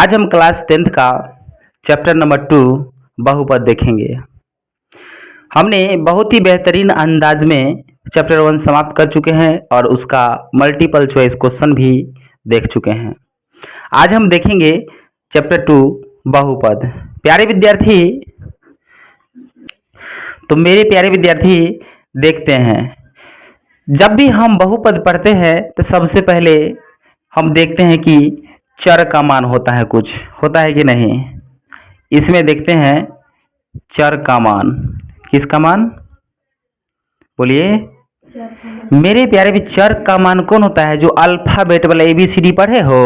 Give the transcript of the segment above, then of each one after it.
आज हम class 10th का चैप्टर नंबर 2 बहुपद देखेंगे। हमने बहुत ही बेहतरीन अंदाज में चैप्टर 1 समाप्त कर चुके हैं और उसका मल्टीपल चॉइस क्वेश्चन भी देख चुके हैं। आज हम देखेंगे चैप्टर 2 बहुपद। प्यारे विद्यार्थी, तो मेरे प्यारे विद्यार्थी देखते हैं, जब भी हम बहुपद पढ़ते हैं तो सबसे पहले हम देखते हैं कि चर का मान होता है, कुछ होता है कि नहीं। इसमें देखते हैं चर का मान। किसका मान बोलिए? मेरे प्यारे भी चर का मान कौन होता है? जो अल्फाबेट वाला ABCD पढ़े हो,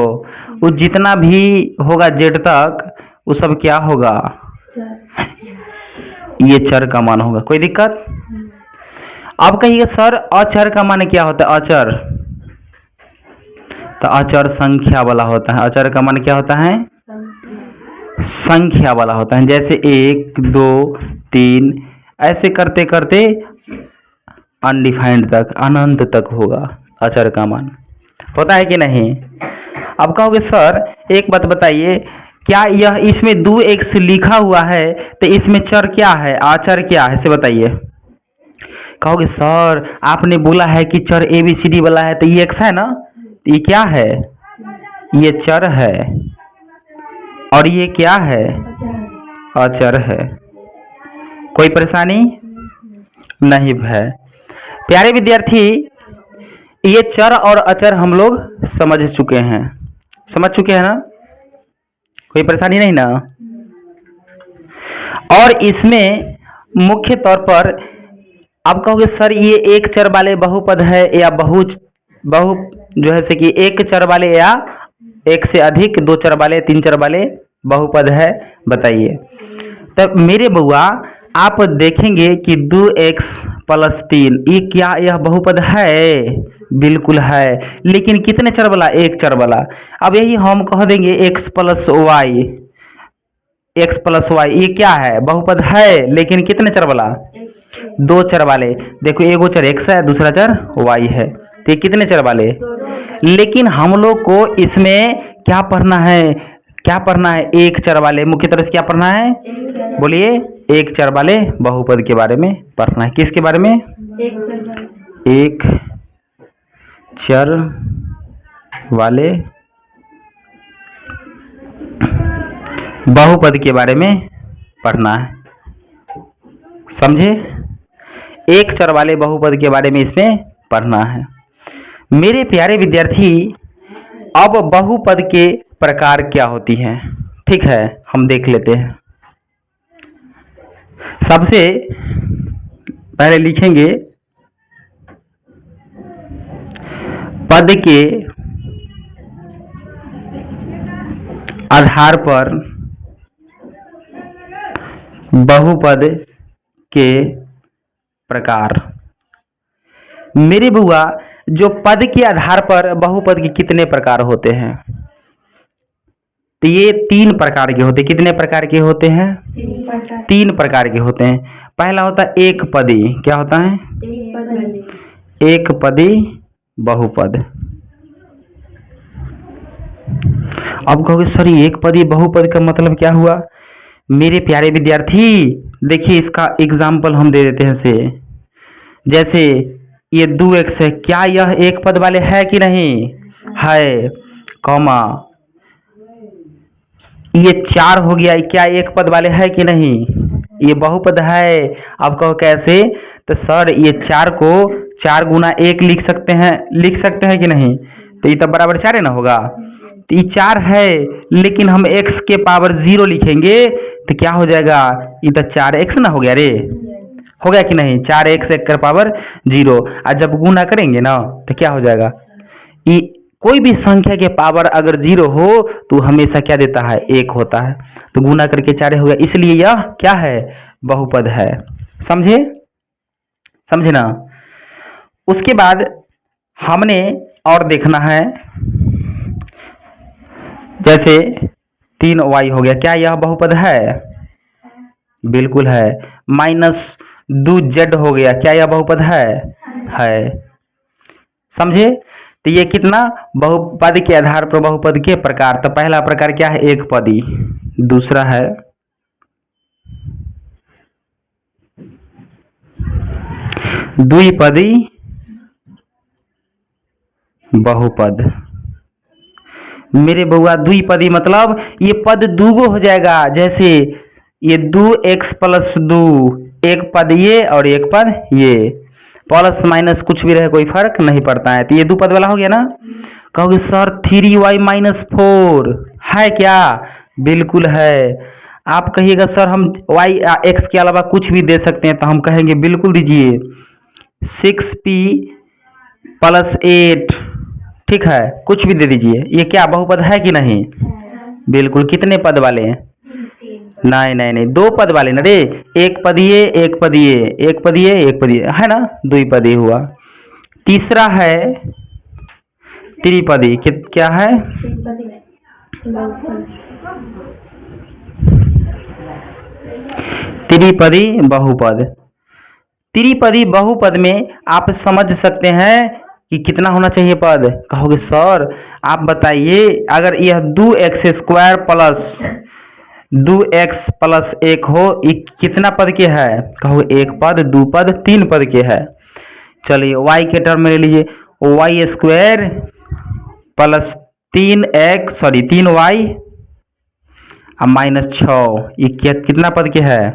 वो जितना भी होगा जेड तक, वो सब क्या होगा? ये चर का मान होगा। कोई दिक्कत? अब कहिए सर अचर का मान क्या होता है? अचर तो अचर संख्या वाला होता है। अचर का मान क्या होता है? संख्या वाला होता है। जैसे 1 2 3 ऐसे करते करते अनडिफाइंड तक, अनंत तक होगा अचर का मान। होता है कि नहीं? अब कहोगे सर एक बात बताइए, क्या यह इसमें 2x लिखा हुआ है तो इसमें चर क्या है, अचर क्या है, इसे बताइए। कहोगे सर आपने बोला है कि चर ABCD वाला है तो ये x है ना, ये क्या है? ये चर है। और ये क्या है? अचर है। कोई परेशानी नहीं है। प्यारे विद्यार्थी, ये चर और अचर हम लोग समझ चुके हैं, समझ चुके हैं ना? कोई परेशानी नहीं ना? और इसमें मुख्य तौर पर अब कहोगे सर ये एक चर वाले बहुपद है या बहु जो है से कि एक चर वाले या एक से अधिक, दो चर वाले, तीन चर वाले बहुपद है, बताइए। तब मेरे बउआ आप देखेंगे कि 2x + 3 ये क्या यह बहुपद है? बिल्कुल है। लेकिन कितने चर वाला? एक चर वाला। अब यही हम कह देंगे x + y, x + y ये क्या है? बहुपद है, लेकिन कितने चर वाला? दो चर वाले। देखो एगो चर x है, दूसरा चर y है, तो ये कितने चर वाले? लेकिन हम लोग को इसमें क्या पढ़ना है? क्या पढ़ना है? एक चर वाले। मुख्य तरह से क्या पढ़ना है? बोलिए। एक चर वाले बहुपद के बारे में पढ़ना है। किसके बारे में? एक चर वाले बहुपद के बारे में पढ़ना है, समझे? एक चर वाले बहुपद के बारे में इसमें पढ़ना है। मेरे प्यारे विद्यार्थी, अब बहुपद के प्रकार क्या होती हैं, ठीक है, हम देख लेते हैं। सबसे पहले लिखेंगे पद के आधार पर बहुपद के प्रकार। मेरे बुआ, जो पद के आधार पर बहुपद के कितने प्रकार होते हैं? तो ये 3 प्रकार के होते हैं। कितने प्रकार के होते हैं? 3 प्रकार के होते हैं। पहला होता है एक पदी। क्या होता है? एक पदी बहुपद। अब कहोगे सर एक पदी बहुपद का मतलब क्या हुआ? मेरे प्यारे विद्यार्थी देखिए, इसका एग्जाम्पल हम दे देते हैं से। जैसे ये 2x है, क्या यह एक पद वाले है कि नहीं है? कॉमा ये 4 हो गया, क्या एक पद वाले है कि नहीं? ये बहुपद है। अब कहो कैसे? तो सर ये 4 को 4 गुना 1 लिख सकते हैं, लिख सकते हैं कि नहीं? तो ये तो बराबर 4 है ना होगा। तो ये 4 है, लेकिन हम x के पावर 0 लिखेंगे तो क्या हो जाएगा? ये तो 4x ना हो गया रे, हो गया कि नहीं? 4x 1 का पावर 0। और जब गुना करेंगे ना तो क्या हो जाएगा? ये कोई भी संख्या के पावर अगर 0 हो तो हमेशा क्या देता है? 1 होता है। तो गुना करके 4 हो गया, इसलिए यह क्या है? बहुपद है। समझे? समझे ना? उसके बाद हमने और देखना है, जैसे 3y हो गया, क्या यह बहुपद है? बिल्कुल है। -2z हो गया, क्या यह बहुपद है? है। समझे? तो ये कितना बहुपद के आधार पर बहुपद के प्रकार। तो पहला प्रकार क्या है, एक पदी। दूसरा है द्विपदी बहुपद। मेरे बउआ द्विपदी मतलब ये पद दूगो हो जाएगा, जैसे ये 2x प्लस 2, एक पद ये और एक पद ये, प्लस माइनस कुछ भी रहे कोई फर्क नहीं पड़ता है। तो ये दो पद वाला हो गया ना। कहोगे सर 3y माइनस 4 है क्या? बिल्कुल है। आप कहिएगा सर हम y x के अलावा कुछ भी दे सकते हैं, तो हम कहेंगे बिल्कुल दीजिए। 6p प्लस 8, ठीक है, कुछ भी दे दीजिए। ये क्या बहुपद है कि नहीं? बिल्कुल। कितने पद वाले हैं? नहीं नहीं नहीं, दो पद वाले ना रे। एक पदीय एक पदीय, एक पदीय एक पदीय, है ना, द्विपदी हुआ। तीसरा है त्रिपदी। क्या है? त्रिपदी बहुपद। त्रिपदी बहुपद में आप समझ सकते हैं कि कितना होना चाहिए पद। कहोगे सर आप बताइए, अगर यह 2x² प्लस 2x प्लस 1 हो, ये कितना पद के है? कहो एक पद, दो पद, तीन पद के है। चलिए y के टर्म में ले लीजिए, y² प्लस 3y और माइनस 6, ये कितना पद के है?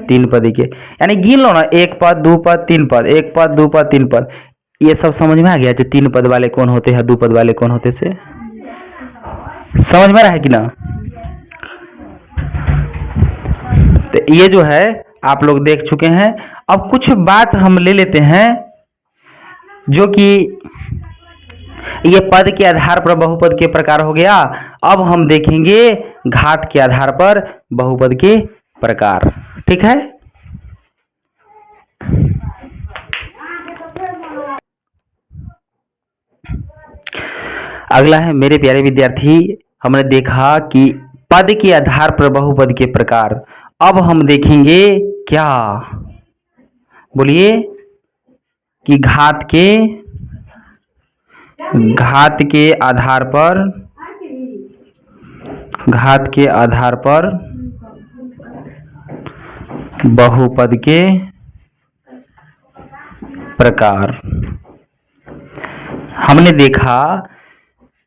तीन पद के। यानी गिन लो ना, एक पद, दो पद, तीन पद, एक पद, दो पद, तीन पद। ये सब समझ में आ गया जो तीन पद वाले कौन होते हैं, दो पद वाले कौन होते से समझ में आ रहा है कि ना? तो ये जो है आप लोग देख चुके हैं। अब कुछ बात हम ले लेते हैं, जो कि ये पद के आधार पर बहुपद के प्रकार हो गया। अब हम देखेंगे घात के आधार पर बहुपद के प्रकार, ठीक है। अगला है मेरे प्यारे विद्यार्थी, हमने देखा कि पद के आधार पर बहुपद के प्रकार। अब हम देखेंगे क्या, बोलिए, कि घात के आधार पर बहुपद के प्रकार। हमने देखा,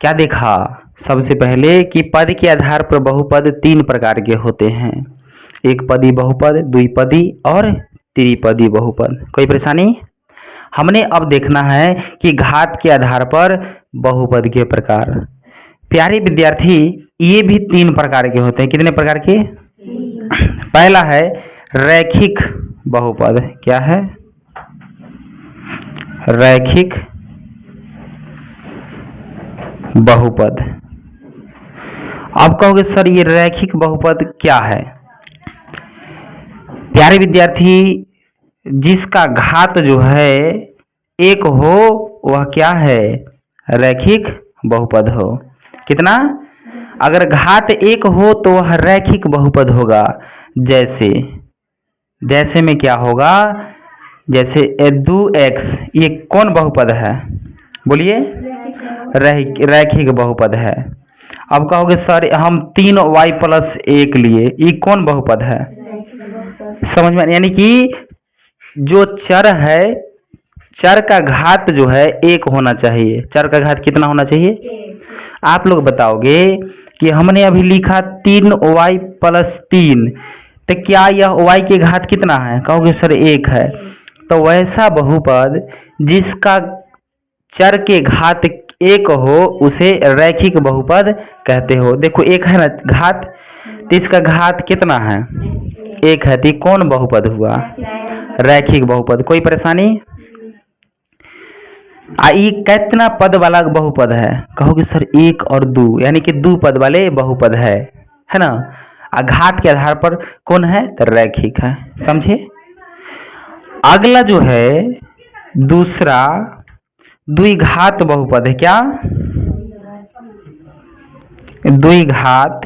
क्या देखा? सबसे पहले कि पद के आधार पर बहुपद तीन प्रकार के होते हैं, एक पदी बहुपद, द्विपदी और त्रिपदी बहुपद। कोई परेशानी? हमने अब देखना है कि घात के आधार पर बहुपद के प्रकार। प्यारे विद्यार्थी, ये भी तीन प्रकार के होते हैं। कितने प्रकार के? पहला है रैखिक बहुपद। क्या है? रैखिक बहुपद। आप कहोगे सर ये रैखिक बहुपद क्या है? प्यारे विद्यार्थी, जिसका घात जो है एक हो वह क्या है? रैखिक बहुपद हो। कितना? अगर घात एक हो तो वह रैखिक बहुपद होगा। जैसे में क्या होगा? जैसे 2x, ये कौन बहुपद है? बोलिए, रैखिक बहुपद है। अब कहोगे सर हम 3y प्लस 1 लिए, ये कौन बहुपद है? समझ में? यानी कि जो चर है, चर का घात जो है एक होना चाहिए। चर का घात कितना होना चाहिए? आप लोग बताओगे कि हमने अभी लिखा 3y प्लस 3, तो क्या यह y के घात कितना है? कहोगे सर एक है। तो वैसा बहुपद जिसका चर के घात एक हो उसे रैखिक बहुपद कहते हो। देखो एक है ना घात, तो इसका घात कितना है? एक है, तो कौन बहुपद हुआ? रैखिक बहुपद। कोई परेशानी? ये कितना पद वाला बहुपद है? कहोगे सर एक और दो, यानी कि दो पद वाले बहुपद है ना। घात के आधार पर कौन है? तो रैखिक है। समझे? अगला जो है दूसरा द्विघात बहुपद है। क्या? द्विघात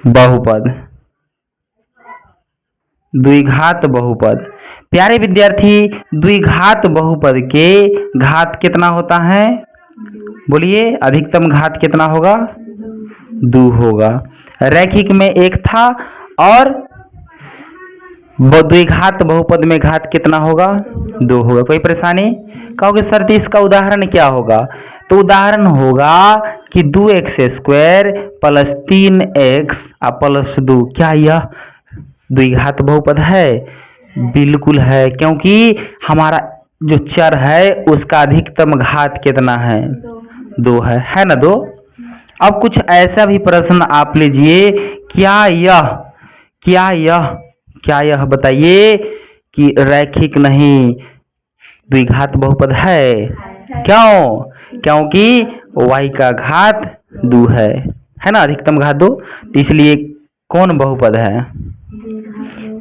बहुपद। द्विघात बहुपद। प्यारे विद्यार्थी, द्विघात बहुपद के घात कितना होता है? बोलिए, अधिकतम घात कितना होगा? 2 होगा। रैखिक में 1 था और द्विघात बहुपद में घात कितना होगा? 2 होगा। कोई परेशानी? कहोगे सर तो इसका उदाहरण क्या होगा? तो उदाहरण होगा कि 2x² प्लस 3x प्लस 2, क्या यह द्विघात बहुपद है? बिल्कुल है, क्योंकि हमारा जो चर है उसका अधिकतम घात कितना है? 2 है ना 2। अब कुछ ऐसा भी प्रश्न आप लीजिए, क्या यह बताइए कि रैखिक नहीं द्विघात बहुपद है? क्यों? क्योंकि y का घात 2 है ना, अधिकतम घात 2, तो इसलिए कौन बहुपद है?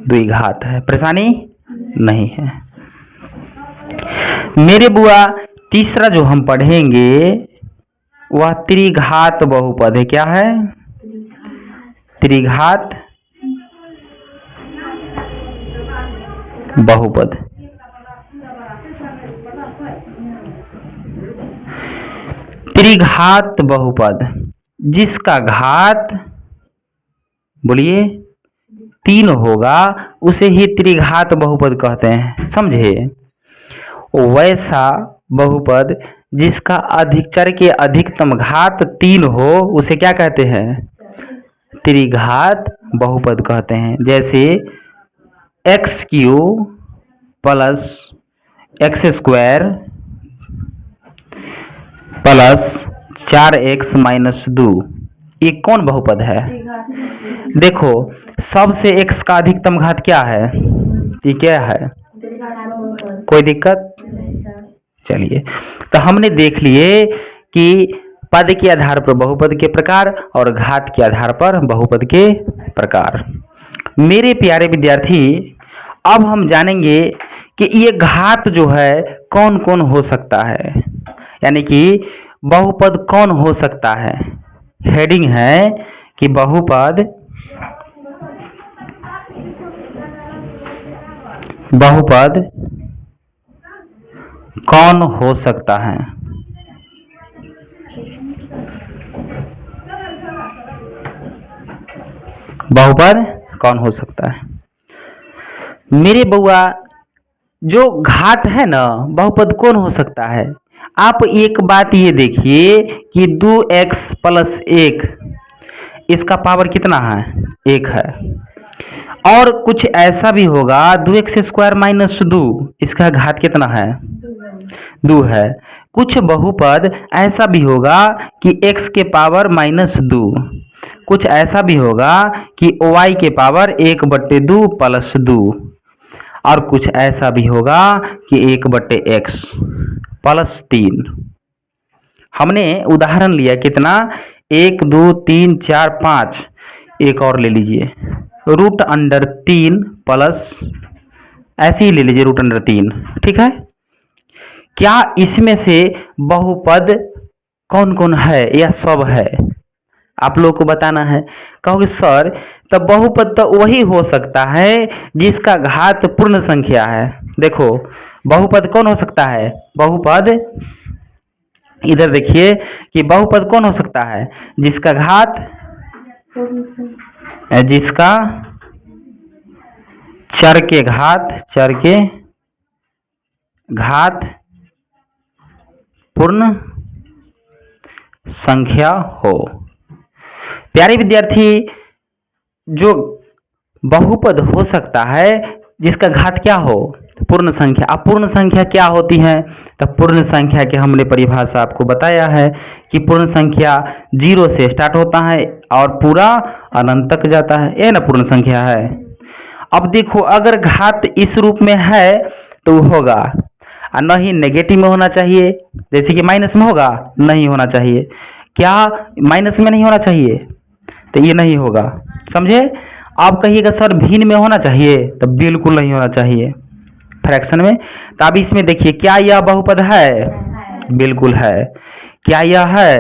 द्विघात है। परेशानी नहीं है। मेरे बुआ, तीसरा जो हम पढ़ेंगे वह त्रिघात बहुपद है। क्या है? त्रिघात बहुपद। त्रिघात बहुपद जिसका घात, बोलिए, 3 होगा उसे ही त्रिघात बहुपद कहते हैं, समझे? वैसा बहुपद जिसका चर के अधिकतम घात 3 हो उसे क्या कहते हैं? त्रिघात बहुपद कहते हैं। जैसे x³ plus x² plus 4x minus 2, ये कौन बहुपद है? देखो, सबसे x का अधिकतम घात क्या है? ये क्या है? कोई दिक्कत? चलिए, तो हमने देख लिए कि पद के आधार पर बहुपद के प्रकार और घात के आधार पर बहुपद के प्रकार। मेरे प्यारे विद्यार्थी, अब हम जानेंगे कि ये घात जो है कौन कौन हो सकता है, यानी कि बहुपद कौन हो सकता है। हेडिंग है कि बहुपद कौन हो सकता है। बहुपद कौन हो सकता है? मेरे बउआ, जो घात है ना, बहुपद कौन हो सकता है? आप एक बात ये देखिए कि 2x प्लस 1, इसका पावर कितना है? 1 है। और कुछ ऐसा भी होगा 2x² माइनस 2, इसका घात कितना है? 2 है। कुछ बहुपद ऐसा भी होगा कि x के पावर -2, कुछ ऐसा भी होगा कि y के पावर 1/2 प्लस 2, और कुछ ऐसा भी होगा कि 1/x प्लस 3। हमने उदाहरण लिया कितना? 1 2 3 4 5, एक और ले लीजिए √3 प्लस, ऐसे ही ले लीजिए √3, ठीक है? क्या इसमें से बहुपद कौन कौन है या सब है? आप लोग को बताना है। कहोगे सर, तब बहुपद तो वही हो सकता है जिसका घात पूर्ण संख्या है। देखो, बहुपद कौन हो सकता है? बहुपद, इधर देखिए कि बहुपद कौन हो सकता है? जिसका घात, जिसका चर के घात पूर्ण संख्या हो। प्यारे विद्यार्थी, जो बहुपद हो सकता है जिसका घात क्या हो? पूर्ण संख्या। अब पूर्ण संख्या क्या होती है? तो पूर्ण संख्या की हमने परिभाषा आपको बताया है कि पूर्ण संख्या 0 से स्टार्ट होता है और पूरा अनंत तक जाता है, ये ना पूर्ण संख्या है। अब देखो, अगर घात इस रूप में है तो होगा, और न ही नेगेटिव में होना चाहिए, जैसे कि माइनस में होगा, नहीं होना चाहिए। क्या माइनस में नहीं होना चाहिए? तो ये नहीं होगा, समझे? आप कहिएगा सर भिन्न में होना चाहिए, तो बिल्कुल नहीं होना चाहिए फ्रैक्शन में। तो अब इसमें देखिए, क्या यह बहुपद है? बिल्कुल है। क्या यह है?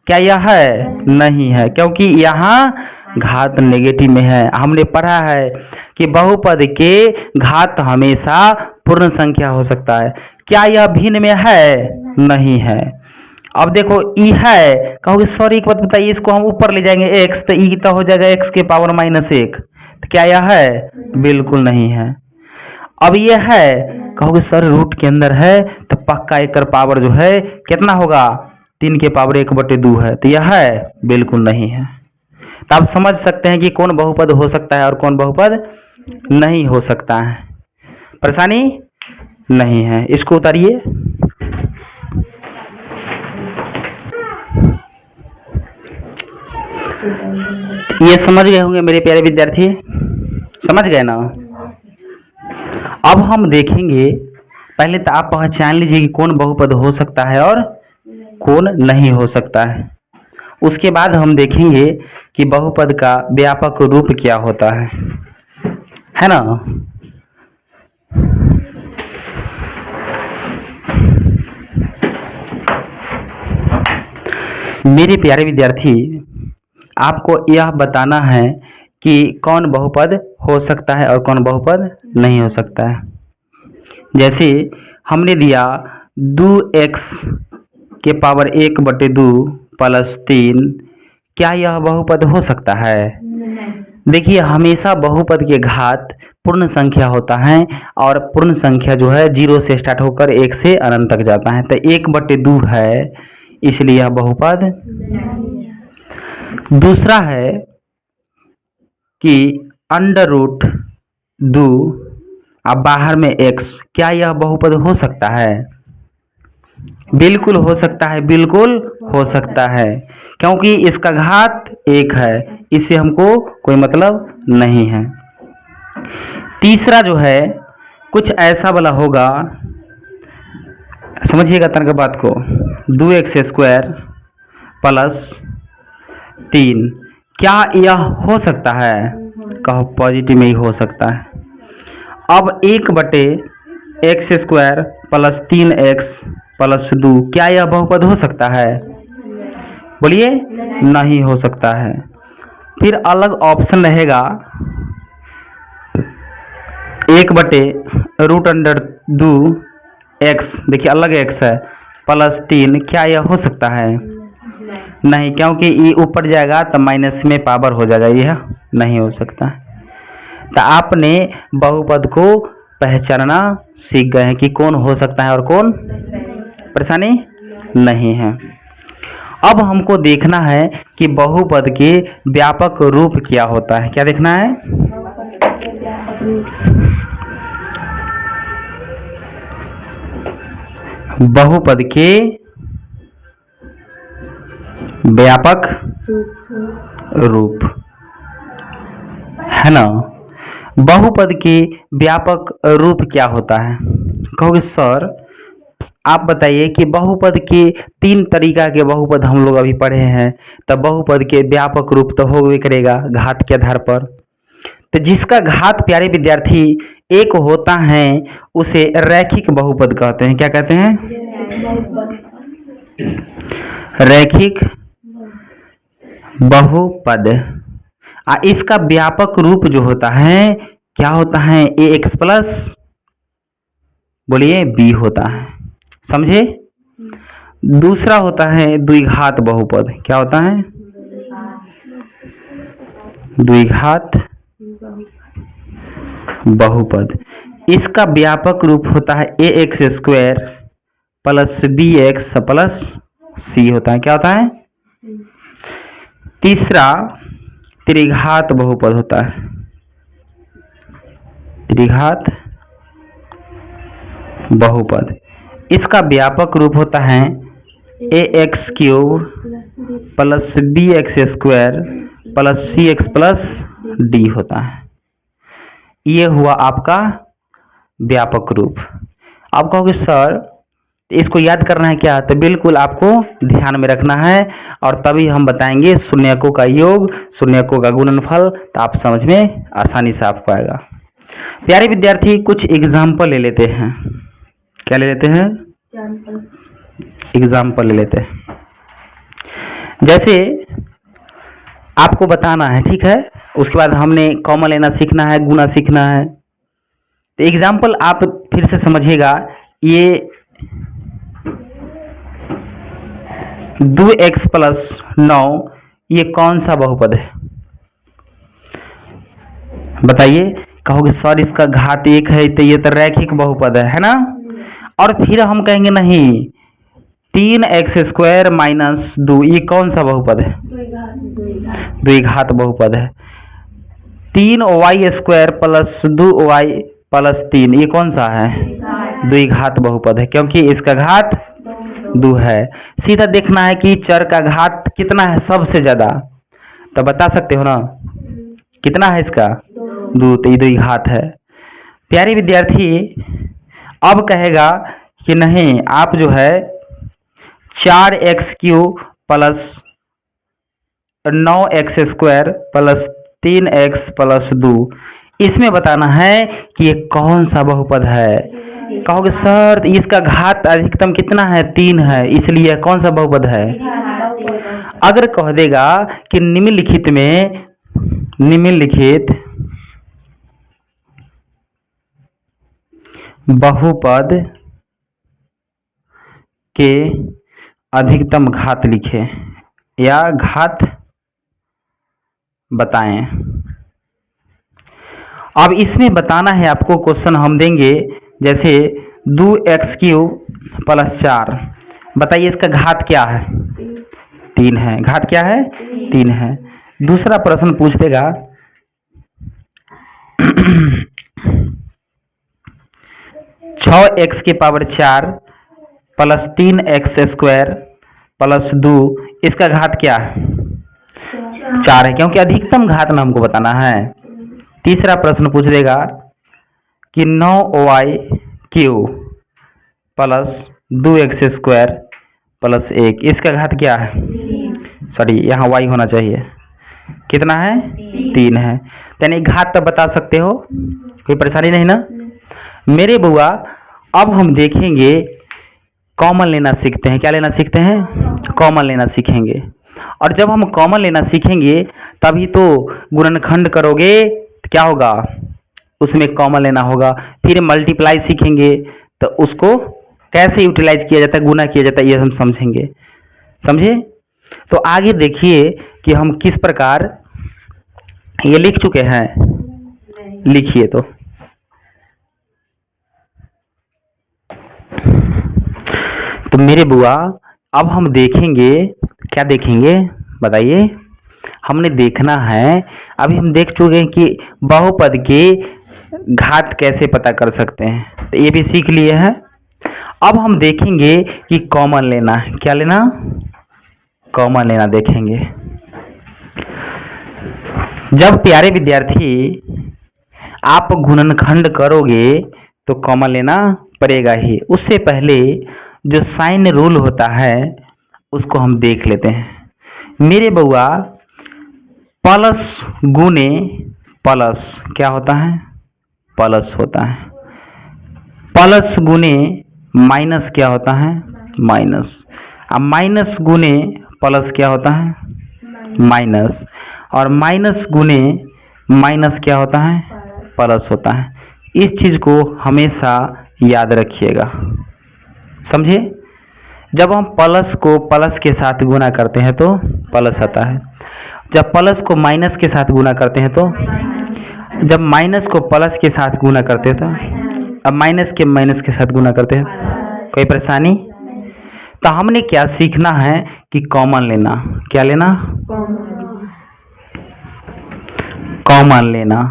क्या यह है? नहीं है, क्योंकि यहाँ घात नेगेटिव में है। हमने पढ़ा है कि बहुपद के घात हमेशा पूर्ण संख्या हो सकता है। क्या यह भिन्न में है? नहीं है। अब देखो ई है, कहोगे सर एक बात बताइए, इसको हम ऊपर ले जाएंगे x तो ई तो हो जाएगा x के पावर -1, तो क्या यह है? बिल्कुल नहीं है। अब ये है, कहोगे सर रूट के अंदर है तो पक्का एक पावर जो है कितना होगा? 3 के पावर 1/2 है, तो यह है? बिल्कुल नहीं है। तो आप समझ सकते हैं कि कौन बहुपद हो सकता है और कौन बहुपद नहीं हो सकता है। परेशानी नहीं है, इसको उतारिए। ये समझ गए होंगे मेरे प्यारे विद्यार्थी, समझ गए ना? अब हम देखेंगे, पहले तो आप पहचान लीजिए कि कौन बहुपद हो सकता है और कौन नहीं हो सकता है। उसके बाद हम देखेंगे कि बहुपद का व्यापक रूप क्या होता है ना? मेरे प्यारे विद्यार्थी, आपको यह बताना है कि कौन बहुपद हो सकता है और कौन बहुपद नहीं हो सकता है। जैसे हमने दिया 2x के पावर 1/2 + 3, क्या यह बहुपद हो सकता है? देखिए, हमेशा बहुपद के घात पूर्ण संख्या होता है और पूर्ण संख्या जो है 0 से स्टार्ट होकर 1 से अनंत तक जाता है, तो 1/2 है, इसलिए यह बहुपद। दूसरा है कि √2 अब बाहर में x, क्या यह बहुपद हो सकता है? बिल्कुल हो सकता है, बिल्कुल हो सकता है, क्योंकि इसका घात 1 है, इससे हमको कोई मतलब नहीं है। तीसरा जो है कुछ ऐसा वाला होगा, समझिएगा तनका बात को, 2x² + 3, क्या यह हो सकता है? कहो पॉजिटिव में ही हो सकता है। अब 1/x² + 3x + 2, क्या यह बहुपद हो सकता है? बोलिए, नहीं हो सकता है। फिर अलग ऑप्शन रहेगा 1/√2x, देखिए अलग x है, +3, क्या यह हो सकता है? नहीं, क्योंकि ये ऊपर जाएगा तो माइनस में पावर हो जाएगा, यह नहीं हो सकता। तो आपने बहुपद को पहचानना सीख गए हैं कि कौन हो सकता है और कौन परेशानी नहीं है। अब हमको देखना है कि बहुपद के व्यापक रूप क्या होता है। क्या देखना है? बहुपद के व्यापक रूप, है ना? बहुपद के व्यापक रूप क्या होता है? कहोगे सर आप बताइए कि बहुपद के 3 तरीका के बहुपद हम लोग अभी पढ़े हैं, तो बहुपद के व्यापक रूप तो होबे करेगा घात के आधार पर। तो जिसका घात प्यारे विद्यार्थी 1 होता है उसे रैखिक बहुपद कहते हैं। क्या कहते हैं? रैखिक बहुपद। इसका व्यापक रूप जो होता है क्या होता है? ax+, बोलिए, b होता है, समझे? दूसरा होता है द्विघात बहुपद। क्या होता है? द्विघात बहुपद। इसका व्यापक रूप होता है ax² + bx + c होता है। क्या होता है? तीसरा त्रिघात बहुपद होता है। त्रिघात बहुपद, इसका व्यापक रूप होता है ax³ + bx² + cx + d होता है। ये हुआ आपका व्यापक रूप। अब कहोगे सर इसको याद करना है क्या? तो बिल्कुल आपको ध्यान में रखना है और तभी हम बताएंगे शून्यकों का योग, शून्यकों का गुणनफल, तो आप समझ में आसानी से आपको आएगा। प्यारे विद्यार्थी, कुछ एग्जाम्पल ले लेते हैं। क्या ले लेते हैं? एग्जाम्पल ले लेते हैं। जैसे आपको बताना है, ठीक है। उसके बाद हमने कॉमन लेना सीखना है, गुना सीखना है। तो एग्जाम्पल आप फिर से समझिएगा, ये 2x प्लस 9 ये कौन सा बहुपद है बताइए। कहोगे सर इसका घात 1 है तो ये तो रैखिक बहुपद है ना। और फिर हम कहेंगे नहीं 3x² माइनस 2 ये कौन सा बहुपद है, द्विघात बहुपद है। 3y² प्लस 2y प्लस 3 ये कौन सा है, द्विघात बहुपद है, क्योंकि इसका घात 2 है। सीधा देखना है कि चर का घात कितना है सबसे ज्यादा, तो बता सकते हो ना कितना है इसका 2, तो ये द्विघात है। प्यारे विद्यार्थी अब कहेगा कि नहीं आप जो है 4x³ plus 9x² plus 3x plus 2 इसमें बताना है कि ये कौन सा बहुपद है। कहोगे सर इसका घात अधिकतम कितना है 3 है, इसलिए कौन सा बहुपद है। अगर कह देगा कि निम्नलिखित बहुपद के अधिकतम घात लिखे या घात बताएं। अब इसमें बताना है आपको, क्वेश्चन हम देंगे जैसे 2x³ प्लस 4 बताइए इसका घात क्या है 3 है, घात क्या है 3 है। दूसरा प्रश्न पूछ देगा 6x⁴ प्लस 3x² प्लस 2 इसका घात क्या है 4 है, क्योंकि अधिकतम घात ना हमको बताना है। तीसरा प्रश्न पूछ देगा कि 9y³ प्लस 2x² प्लस 1 इसका घात क्या है, सॉरी यहाँ y होना चाहिए, कितना है 3 है। यानी घात तब बता सकते हो, कोई परेशानी नहीं ना मेरे बुआ। अब हम देखेंगे कॉमन लेना सीखते हैं, क्या लेना सीखते हैं, कॉमन लेना सीखेंगे। और जब हम कॉमन लेना सीखेंगे तभी तो गुणनखंड करोगे तो क्या होगा उसमें कॉमन लेना होगा। फिर मल्टीप्लाई सीखेंगे तो उसको कैसे यूटिलाइज किया जाता है, गुना किया जाता है, ये हम समझेंगे, समझे। तो आगे देखिए कि हम किस प्रकार ये लिख चुके हैं, लिखिए। तो मेरे बुआ अब हम देखेंगे, क्या देखेंगे बताइए। हमने देखना है, अभी हम देख चुके हैं कि बहुपद के घात कैसे पता कर सकते हैं, तो ये भी सीख लिए हैं। अब हम देखेंगे कि कॉमन लेना है, क्या लेना, कॉमन लेना देखेंगे। जब प्यारे विद्यार्थी आप गुणनखंड करोगे तो कॉमन लेना पड़ेगा ही। उससे पहले जो साइन रूल होता है उसको हम देख लेते हैं। मेरे बउआ प्लस गुने प्लस क्या होता है, प्लस होता है। प्लस गुने माइनस क्या होता है, माइनस। अब माइनस गुने प्लस क्या होता है, माइनस। और माइनस गुने माइनस क्या होता है, प्लस होता है। इस चीज़ को हमेशा याद रखिएगा, समझे। जब हम प्लस को प्लस के साथ गुना करते हैं तो प्लस आता है, जब प्लस को माइनस के साथ गुना करते हैं तो, जब माइनस को प्लस के साथ गुना करते हैं तो, अब माइनस के माइनस के साथ गुना करते हैं, कोई परेशानी। तो हमने क्या सीखना है कि कॉमन लेना, क्या लेना, कॉमन लेना।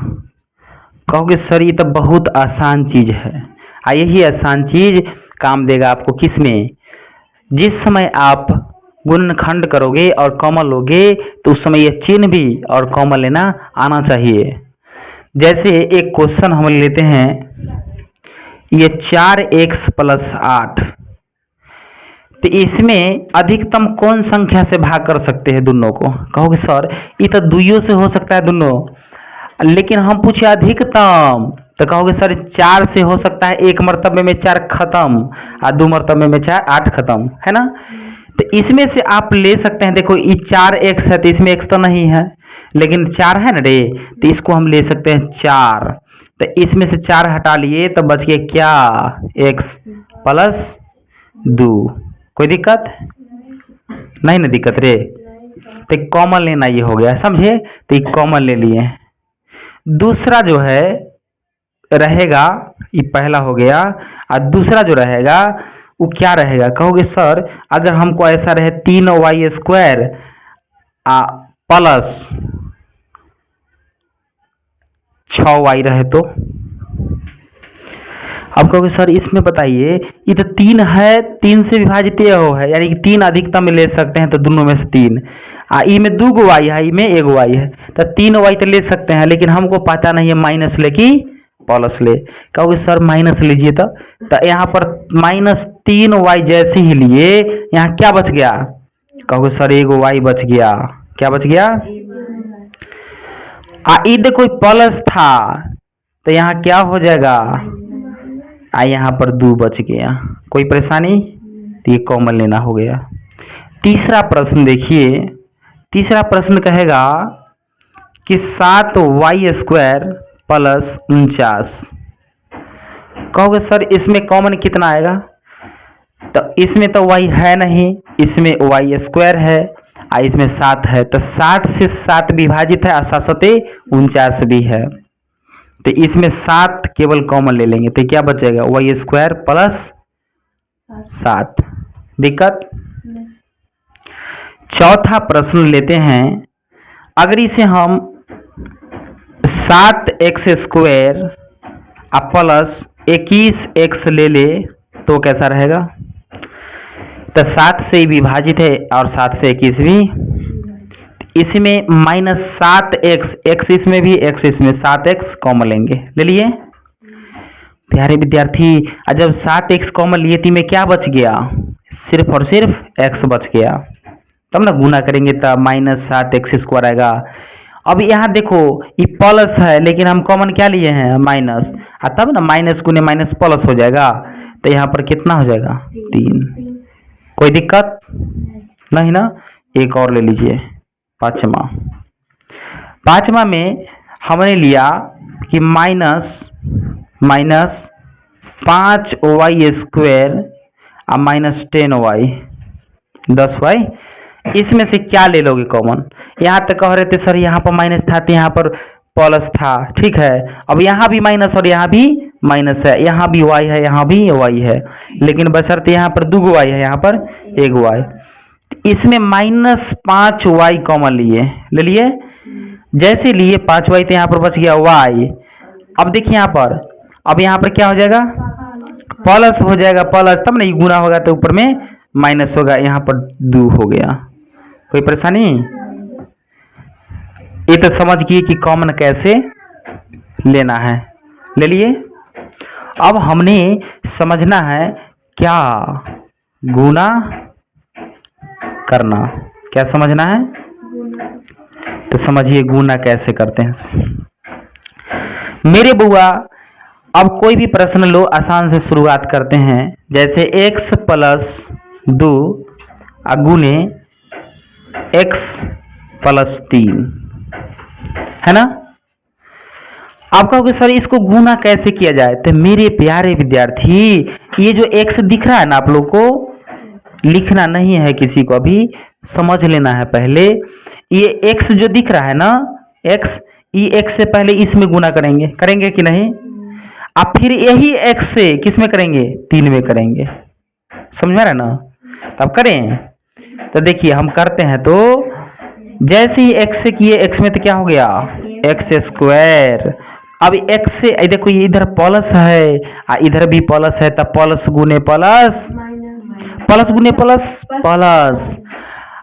कहोगे सर ये तो बहुत आसान चीज है, यही आसान चीज काम देगा आपको किस में, जिस समय आप गुणनखंड करोगे और कॉमन लोगे तो उस समय ये चिन्ह भी और कॉमन लेना आना चाहिए। जैसे एक क्वेश्चन हम लेते हैं, ये 4x प्लस 8, तो इसमें अधिकतम कौन संख्या से भाग कर सकते हैं दोनों को। कहोगे सर ये तो दुइयों से हो सकता है दोनों, लेकिन हम पूछे अधिकतम, तो कहोगे सर 4 से हो सकता है, एक मर्तबे में 4 खत्म और 2 मर्तबे में 4 8 खत्म है ना। तो इसमें से आप ले सकते हैं, देखो ये 4x है तो इसमें x तो नहीं है, लेकिन 4 है ना रे, तो इसको हम ले सकते हैं 4। तो इसमें से 4 हटा लिए तो बच गया क्या, x प्लस 2। कोई दिक्कत नहीं ना, दिक्कत रे। तो कॉमन लेना ये हो गया, समझे। तो ये कॉमन ले लिए। दूसरा जो है रहेगा, ये पहला हो गया, और दूसरा जो रहेगा वो क्या रहेगा, कहोगे सर अगर हमको ऐसा रहे 3y² प्लस 6y रहे तो। अब कहोगे सर इसमें बताइए, ये तो 3 है, 3 से विभाजित ये हो है, यानी कि 3 अधिकतम में ले सकते हैं, तो दोनों में से 3। ई में 2 y है, ई में 1 y है, तो 3y तो ले सकते हैं, लेकिन हमको पता नहीं है माइनस ले कि प्लस ले। कहोगे सर माइनस लीजिए, तो यहाँ पर -3y जैसे ही लिए, यहाँ क्या बच गया, कहोगे सर 1 y बच गया। क्या बच गया, ई देखो प्लस था, तो यहाँ क्या हो जाएगा, यहाँ पर 2 बच गया। कोई परेशानी, तो ये कॉमन लेना हो गया। तीसरा प्रश्न देखिए, तीसरा प्रश्न कहेगा कि 7y² प्लस 49। कहोगे सर इसमें कॉमन कितना आएगा, तो इसमें तो y है नहीं, इसमें y² है, इसमें 7 है, तो 7 से 7 विभाजित है, 7 49 भी है, तो इसमें 7 केवल कॉमन ले लेंगे, तो क्या बचेगा y² प्लस 7। दिक्कत। चौथा प्रश्न लेते हैं, अगर इसे हम 7x² प्लस 21x ले ले तो कैसा रहेगा, तो 7 से विभाजित है और 7 से 21 भी, इसमें -7x, x इसमें भी, x इसमें, 7x कॉमन लेंगे, ले लिए प्यारे विद्यार्थी। जब 7x कॉमन लिए तो में क्या बच गया, सिर्फ और सिर्फ x बच गया, तब ना गुना करेंगे तब -7x² आएगा। अब यहाँ देखो ये प्लस है, लेकिन हम कॉमन क्या लिए हैं, माइनस, तब ना माइनस गुने माइनस प्लस हो जाएगा, तो यहाँ पर कितना हो जाएगा 3। कोई दिक्कत नहीं ना। एक और ले लीजिए, पांचवा में हमने लिया कि माइनस 5y² -10y 10y, इसमें से क्या ले लोगे कॉमन। यहाँ तक कह रहे थे सर यहाँ पर माइनस था तो यहाँ पर प्लस था, ठीक है। अब यहाँ भी माइनस और यहाँ भी माइनस है, यहाँ भी y है, यहाँ भी y है, लेकिन बशर्ते यहाँ पर 2 y है, यहाँ पर 1 y। इसमें -5y कॉमन लिए, ले लिए, जैसे लिए 5y तो यहाँ पर बच गया y। अब देखिए यहाँ पर, अब यहाँ पर क्या हो जाएगा, प्लस हो जाएगा, प्लस तब नहीं गुना होगा तो ऊपर में माइनस होगा, यहाँ पर 2 हो गया। कोई परेशानी, ये तो समझ गए कि कॉमन कैसे लेना है, ले लिए। अब हमने समझना है क्या गुना करना, क्या समझना है, तो समझिए गुना कैसे करते हैं मेरे बुआ। अब कोई भी प्रश्न लो, आसान से शुरुआत करते हैं, जैसे x प्लस 2 गुने x प्लस 3 है ना। आप कहोगे सर इसको गुना कैसे किया जाए, तो मेरे प्यारे विद्यार्थी ये जो x दिख रहा है ना, आप लोग को लिखना नहीं है, किसी को अभी समझ लेना है पहले। ये x जो दिख रहा है ना, x, ये x से पहले इसमें गुना करेंगे, करेंगे कि नहीं। अब फिर यही x से किस में करेंगे, 3 में करेंगे, समझ में आ रहा है ना। तब करें, तो देखिए हम करते हैं, तो जैसे ही x से किए, x में तो क्या हो गया x²। अब x से देखो ये इधर प्लस है, इधर भी प्लस है, तब प्लस गुने प्लस, प्लस गुने प्लस प्लस,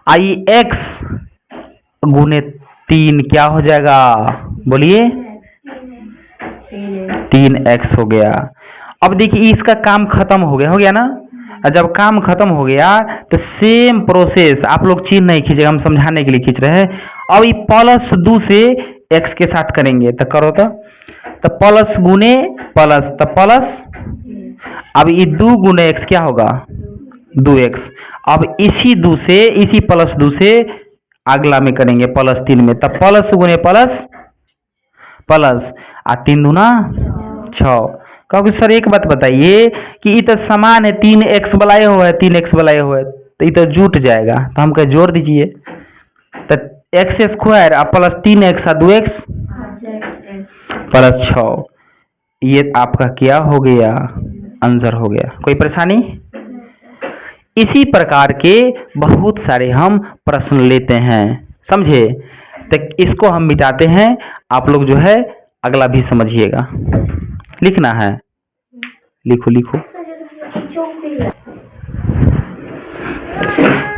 आई x गुने 3 क्या हो जाएगा, बोलिए 3x हो गया। अब देखिए इसका काम खत्म हो गया, हो गया ना। जब काम खत्म हो गया तो सेम प्रोसेस, आप लोग चिन्ह नहीं खींचेगा, हम समझाने के लिए खींच रहे हैं। अब ये प्लस 2 से x के साथ करेंगे, तो करो, तो प्लस गुने प्लस, तो प्लस, अब ये 2 गुने x क्या होगा 2x। अब इसी 2 से, इसी प्लस 2 से अगला में करेंगे +3 में, तब प्लस गुने प्लस प्लस 3 दूना 6। कहोगे सर एक बात बताइए कि ये तो समान है, 3x बनाए हुआ है, 3x बनाए हुआ है, तो ये तो जुट जाएगा, तो हम कहे जोड़ दीजिए, तो x square plus 3x 2x +6, ये आपका क्या हो गया, आंसर हो गया। कोई परेशानी? इसी प्रकार के बहुत सारे हम प्रश्न लेते हैं, समझे? तो इसको हम मिटाते हैं, आप लोग जो है अगला भी समझिएगा। लिखना है, लिखो लिखो।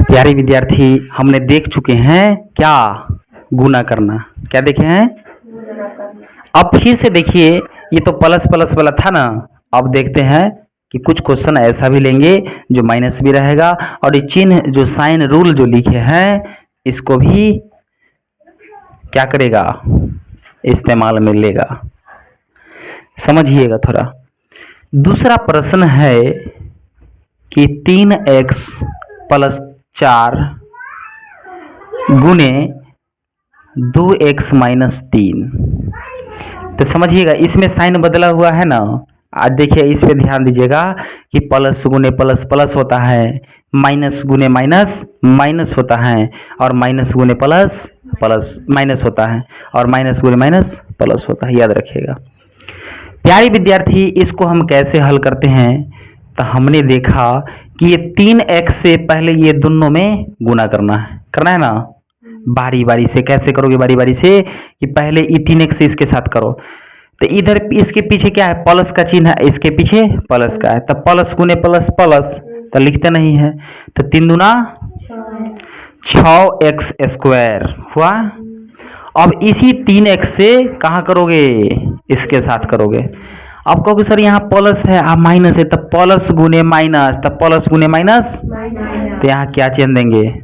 प्यारे विद्यार्थी, हमने देख चुके हैं क्या, गुना करना। क्या देखे हैं? अब फिर से देखिए, ये तो प्लस प्लस वाला था ना, अब देखते हैं कि कुछ क्वेश्चन ऐसा भी लेंगे जो माइनस भी रहेगा, और ये चिन्ह जो साइन रूल जो लिखे हैं इसको भी क्या करेगा, इस्तेमाल में लेगा। समझिएगा थोड़ा। दूसरा प्रश्न है कि 3x + 4 गुने 2x - 3। तो समझिएगा, इसमें साइन बदला हुआ है ना, आज देखिए इस पे ध्यान दीजिएगा कि प्लस गुने प्लस प्लस होता है, माइनस गुने माइनस माइनस होता है, और माइनस गुने प्लस प्लस माइनस होता है, और माइनस गुने माइनस प्लस होता है, याद रखिएगा। प्यारे विद्यार्थी, इसको हम कैसे हल करते हैं? तो हमने देखा कि ये 3x से पहले ये दोनों में गुना करना है ना। बारी बारी से कैसे करोगे? बारी बारी से कि पहले ये 3x इसके साथ करो, तो इधर इसके पीछे क्या है, प्लस का चिन्ह है, इसके पीछे प्लस का है, तो प्लस गुने प्लस प्लस, तो लिखते नहीं है, तो 3 दूना 6x² हुआ। अब इसी 3x से कहाँ करोगे, इसके साथ करोगे। अब कहोगे सर यहाँ प्लस है माइनस है, तब प्लस गुने माइनस, तब प्लस गुने माइनस, तो यहाँ क्या चिन्ह देंगे,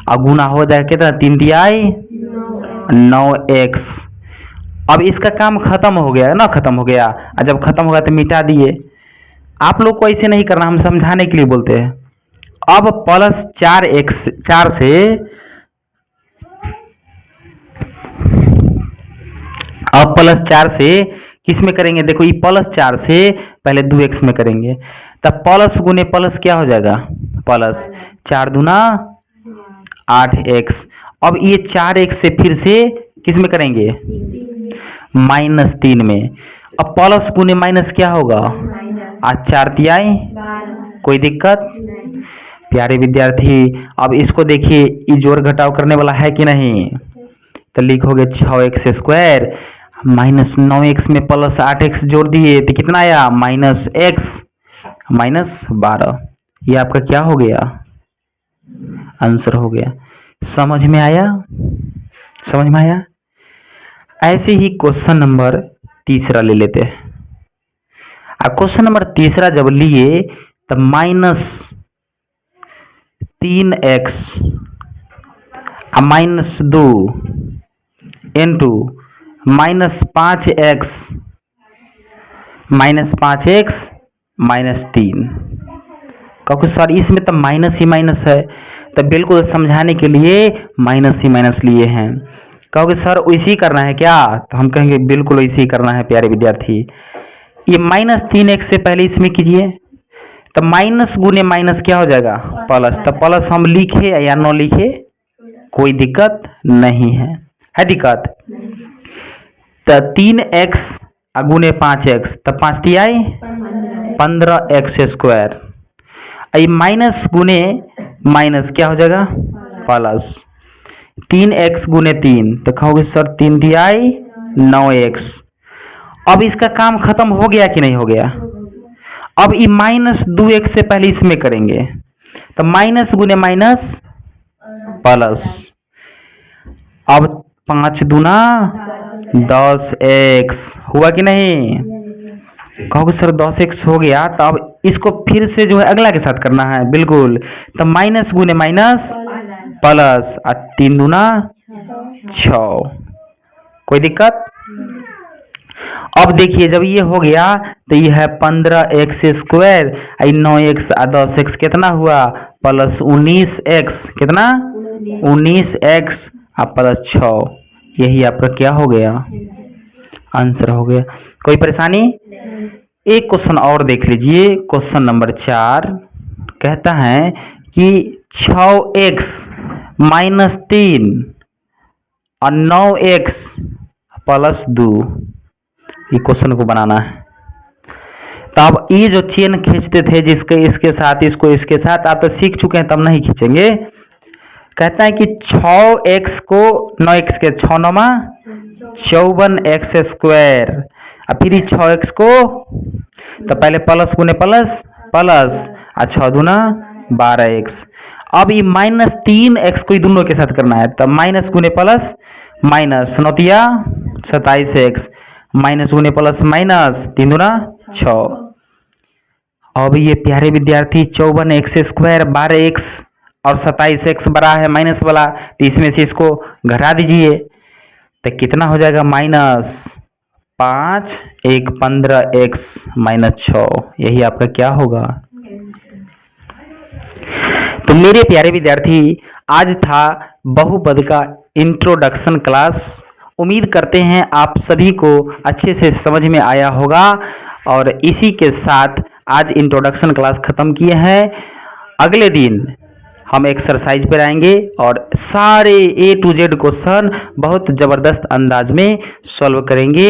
अब गुना हो जाए कितना, 3 तिहाई 9x। अब इसका काम खत्म हो गया ना, खत्म हो गया, और जब खत्म हो गया तो मिटा दिए। आप लोग को ऐसे नहीं करना, हम समझाने के लिए बोलते हैं। अब प्लस 4x 4 से अब प्लस 4 से किस में करेंगे, देखो ये प्लस 4 से पहले 2x में करेंगे, तब प्लस गुने प्लस क्या हो जाएगा, प्लस 4 दूना 8x। अब ये 4x से फिर से किस में करेंगे, -3 में। अब प्लस गुने माइनस क्या होगा, आज 4 तिहाई, कोई दिक्कत? प्यारे विद्यार्थी, अब इसको देखिए, ये जोड़ घटाव करने वाला है कि नहीं, तो लिखोगे 6x² -9x में प्लस 8x जोड़ दिए तो कितना आया, -x -12। ये आपका क्या हो गया, आंसर हो गया। समझ में आया? समझ में आया? ऐसे ही क्वेश्चन नंबर तीसरा ले लेते हैं। क्वेश्चन नंबर तीसरा जब लिए तब -3x -2 इंटू -5x -3। क्योंकि सर इसमें तो माइनस ही माइनस है, तो बिल्कुल समझाने के लिए माइनस ही माइनस लिए हैं। कहोगे सर इसी करना है क्या, तो हम कहेंगे बिल्कुल इसी करना है प्यारे विद्यार्थी। ये -3x से पहले इसमें कीजिए, तो माइनस गुने माइनस क्या हो जाएगा, प्लस। तो प्लस हम लिखे या न लिखे कोई दिक्कत नहीं है दिक्कत। तो 3x गुने 5x, तो 5 तिहाई 15x²। ये माइनस गुने माइनस क्या हो जाएगा, प्लस। 3x गुने 3, तो कहोगे सर 3 तिहाई 9x। अब इसका काम खत्म हो गया कि नहीं हो गया? अब ये -2x से पहले इसमें करेंगे, तो माइनस गुने माइनस प्लस। अब 5 दूना 10x हुआ कि नहीं? कहोगे सर 10x हो गया, तो अब इसको फिर से जो है अगला के साथ करना है, बिल्कुल। तो माइनस गुने माइनस प्लस, 3 दूना 6, कोई दिक्कत? अब देखिए जब ये हो गया तो ये है 15x², 9x 10x कितना हुआ, +19x, कितना 19x प्लस 6, यही आपका क्या हो गया, आंसर हो गया। कोई परेशानी? एक क्वेश्चन और देख लीजिए, क्वेश्चन नंबर 4 कहता है कि 6x माइनस 3 और 9x प्लस 2, ये क्वेश्चन को बनाना है। तो आप ये जो चेन खींचते थे जिसके इसके साथ इसको इसके साथ, आप तो सीख चुके हैं, तब नहीं खींचेंगे। कहता है कि 6x को 9x के 6 9 54x स्क्वायर, और फिर 6x को तो पहले प्लस गुने प्लस प्लस और 6 दूना 12x। अब ये माइनस 3x को दोनों के साथ करना है, तब माइनस गुने प्लस माइनस 9 27x, माइनस गुने प्लस माइनस 3 दूना 6। अब ये प्यारे विद्यार्थी 54x स्क्वायर 12x और 27x बड़ा है माइनस वाला, तो इसमें से इसको घटा दीजिए, तो कितना हो जाएगा, माइनस 5 1 15x माइनस 6, यही आपका क्या होगा। तो मेरे प्यारे विद्यार्थी, आज था बहुपद का इंट्रोडक्शन क्लास। उम्मीद करते हैं आप सभी को अच्छे से समझ में आया होगा, और इसी के साथ आज इंट्रोडक्शन क्लास खत्म किए हैं। अगले दिन हम एक्सरसाइज पर आएंगे और सारे A to Z क्वेश्चन बहुत ज़बरदस्त अंदाज में सॉल्व करेंगे।